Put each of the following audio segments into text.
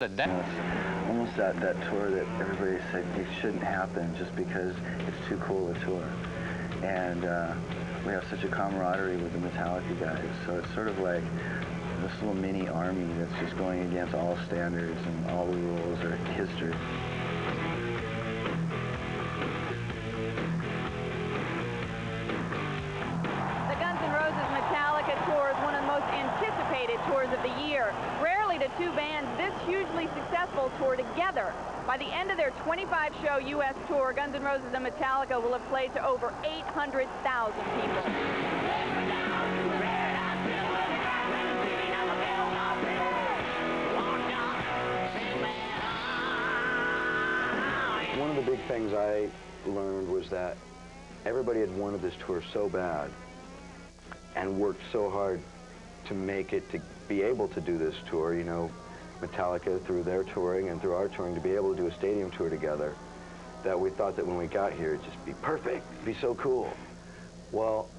It's almost that tour that everybody said it shouldn't happen just because it's too cool a tour. And we have such a camaraderie with the Metallica guys, so it's sort of like this little mini army that's just going against all standards and all the rules or history. The Guns N' Roses Metallica tour is one of the most anticipated tours of the year. Rarely do two bands this hugely successful tour together. By the end of their 25-show U.S. tour, Guns N' Roses and Metallica will have played to over 800,000 people. One of the big things I learned was that everybody had wanted this tour so bad and worked so hard to make it, to be able to do this tour. You know, Metallica, through their touring and through our touring, to be able to do a stadium tour together, that we thought that when we got here, it'd just be perfect, it'd be so cool. Well,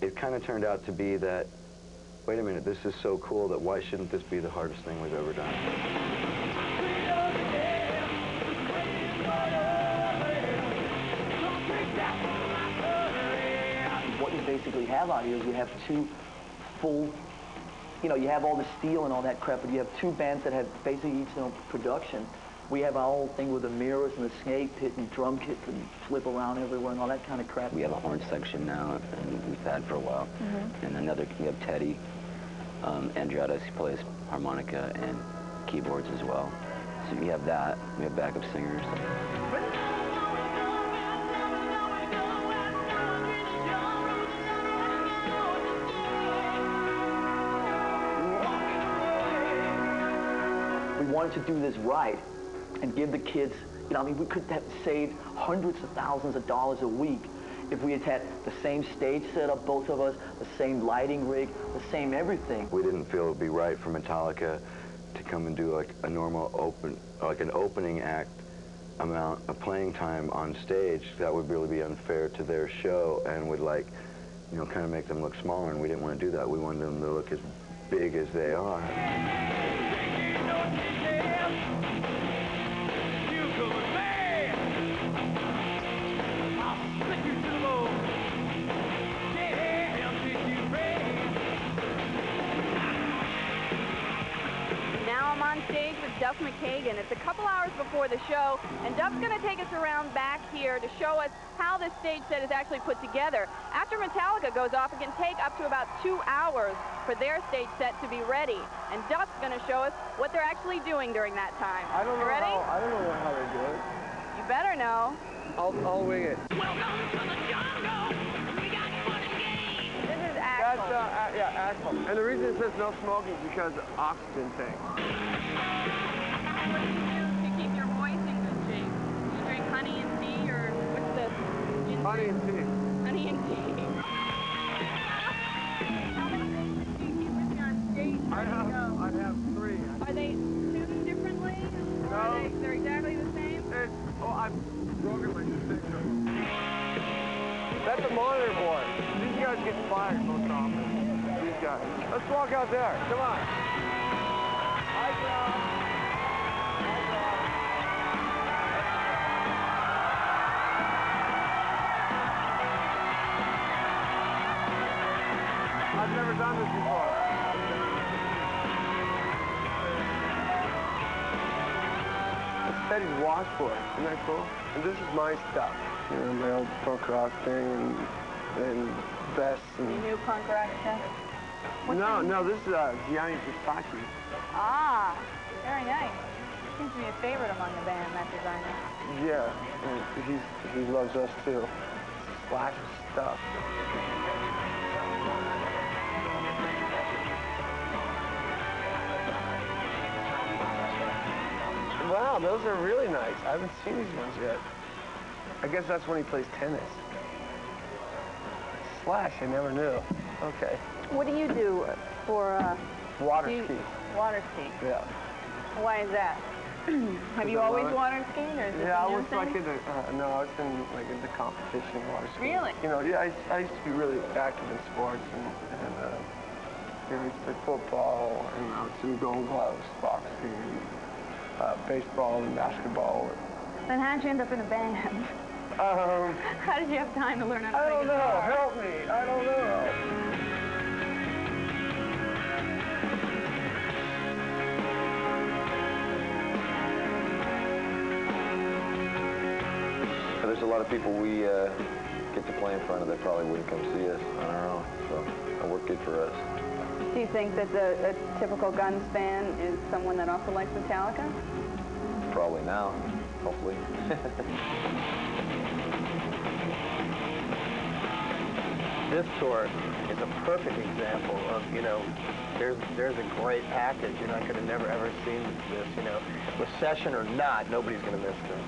it kind of turned out to be that, wait a minute, this is so cool that why shouldn't this be the hardest thing we've ever done? What you basically have out here is you have two full, you know, you have all the steel and all that crap, but you have two bands that have basically each their own production. We have our whole thing with the mirrors and the snake pit and drum kits and flip around everywhere and all that kind of crap. We have a horn section now, and we've had for a while. And another, we have Teddy Andreadas, he plays harmonica and keyboards as well. So we have that. We have backup singers. We wanted to do this right and give the kids, you know, I mean, we could have saved hundreds of thousands of dollars a week if we had had the same stage set up, both of us, the same lighting rig, the same everything. We didn't feel it would be right for Metallica to come and do like a normal an opening act amount of playing time on stage. That would really be unfair to their show and would, like, you know, kind of make them look smaller, and we didn't want to do that. We wanted them to look as big as they are. Now I'm on stage with Duff McKagan. It's a couple hours before the show, and Duff's going to take us around back here to show us how this stage set is actually put together. After Metallica goes off, it can take up to about 2 hours for their stage set to be ready. And Duff's going to show us what they're actually doing during that time. I don't know ready? I don't know how they do it. You better know. I'll wing it. Welcome to the jungle. We got fun and games. This is That's, Axel. yeah, Axel. And the reason it says no smoking is because oxygen tank. What do you do to keep your voice in good shape? Do you drink honey and tea, or what's this? Honey and tea. Honey and tea. I'd have 3. Are they tuned differently? No. They're exactly the same? I've broken my sticker. That's a monitor board. These guys get fired most often. These guys. Let's walk out there. Come on. Hi, John. I've never done this before. It's Teddy's washboard. Isn't that cool? And this is my stuff. You know, my old punk rock thing and vests and... You new punk rock stuff? No, this is Gianni Versace. Ah, very nice. Seems to be a favorite among the band, that designer. Yeah, and he loves us too. Slash stuff. Wow, those are really nice. I haven't seen these ones yet. I guess that's when he plays tennis. Slash, I never knew. Okay. What do you do for... Water ski. Water ski? Yeah. Why is that? Have you always water skied, or is this yeah, a I new was thing? like in the, no, I was in like in the competition water skiing. Really? You know, yeah, I used to be really active in sports and you know, I used to play football and some Gold Gloves, boxing, baseball and basketball. Then how'd you end up in a band? How did you have time to learn how to play I don't know. guitar? Help me. I don't know. There's a lot of people we get to play in front of that probably wouldn't come see us on our own, so it worked good for us. Do you think that a typical Guns fan is someone that also likes Metallica? Probably now, hopefully. This tour is a perfect example of, you know, there's a great package. You know, I could have never ever seen this, you know. With session or not, nobody's going to miss this.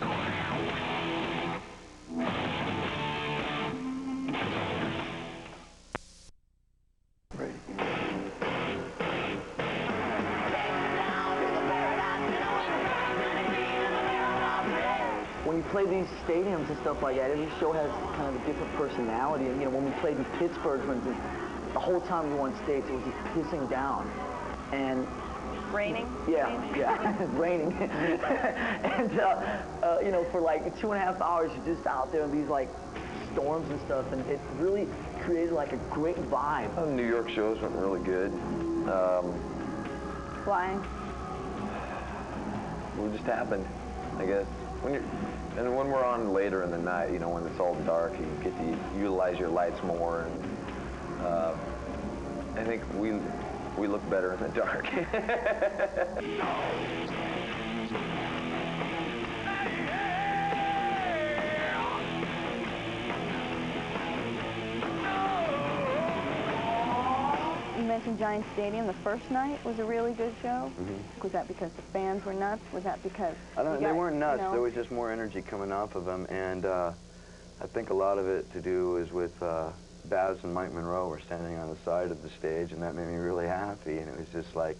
When you play these stadiums and stuff like that, every show has kind of a different personality. And, you know, when we played in Pittsburgh, for instance, the whole time we were on stage, it was just pissing down. And Raining? yeah, it's raining. And, you know, for like 2.5 hours, you're just out there in these, like, storms and stuff. And it really created, like, a great vibe. New York shows went really good. Why? It just happened, I guess. And when we're on later in the night, you know, when it's all dark, you get to utilize your lights more, and I think we look better in the dark. You mentioned Giant Stadium. The first night was a really good show. Mm-hmm. Was that because the fans were nuts? Was that because they weren't nuts. You know? There was just more energy coming off of them, and I think a lot of it to do is with Baz and Mike Monroe were standing on the side of the stage, and that made me really happy. And it was just like,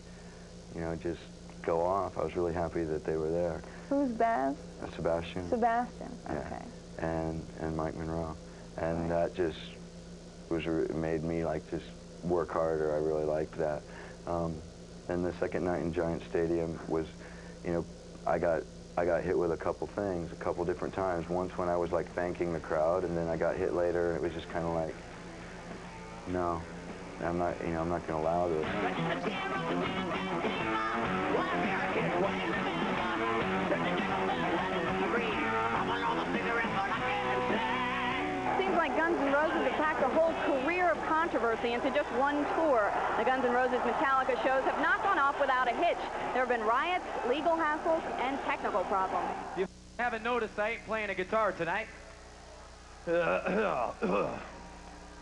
you know, just go off. I was really happy that they were there. Who's Baz? Sebastian. Sebastian. Yeah. Okay. And Mike Monroe, and that just made me like just work harder. I really liked that. And the second night in Giant Stadium was, you know, I got hit with a couple things, a couple different times. Once when I was like thanking the crowd, and then I got hit later. It was just kind of like, no, I'm not going to allow this. Seems like Guns N' Roses have packed a whole career of controversy into just one tour. The Guns N' Roses Metallica shows have not gone off without a hitch. There have been riots, legal hassles, and technical problems. If you haven't noticed, I ain't playing a guitar tonight.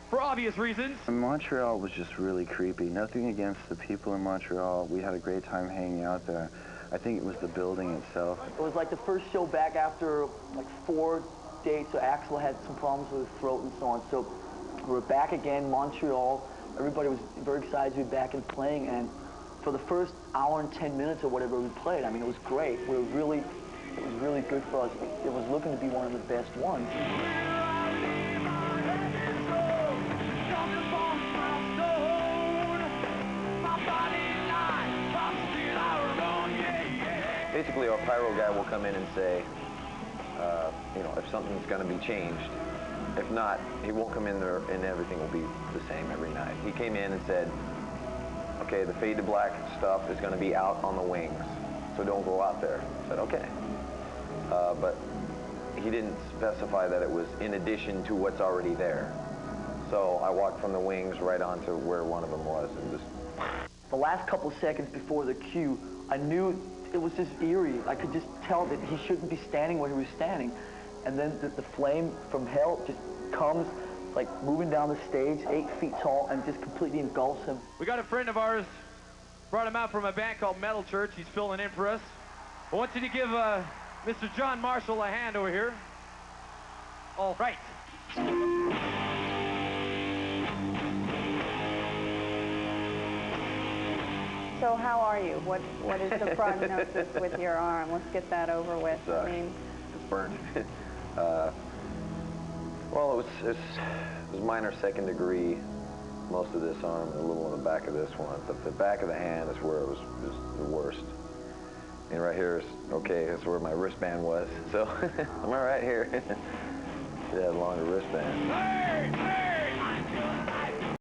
For obvious reasons. Montreal was just really creepy. Nothing against the people in Montreal. We had a great time hanging out there. I think it was the building itself. It was like the first show back after like 4 dates, so Axl had some problems with his throat and so on. So we're back again, Montreal. Everybody was very excited to be back and playing, and for the first hour and 10 minutes or whatever we played, I mean, it was great. It was really good for us. It was looking to be one of the best ones. Basically, our pyro guy will come in and say, you know, if something's going to be changed. If not, he won't come in there and everything will be the same every night. He came in and said, okay, the fade to black stuff is going to be out on the wings, so don't go out there. I said, okay. But he didn't specify that it was in addition to what's already there. So I walked from the wings right onto where one of them was and just... The last couple seconds before the cue, I knew it was just eerie. I could just tell that he shouldn't be standing where he was standing. And then the flame from hell just comes, like moving down the stage, 8 feet tall, and just completely engulfs him. We got a friend of ours, brought him out from a band called Metal Church. He's filling in for us. I want you to give Mr. John Marshall a hand over here. All right. So how are you? What is the prognosis with your arm? Let's get that over with. I mean, it's burned. Well, it was minor second degree, most of this arm, and a little on the back of this one. But the back of the hand is where it was the worst. And right here is, okay, that's where my wristband was. So I'm all right here. Should have a longer wristband.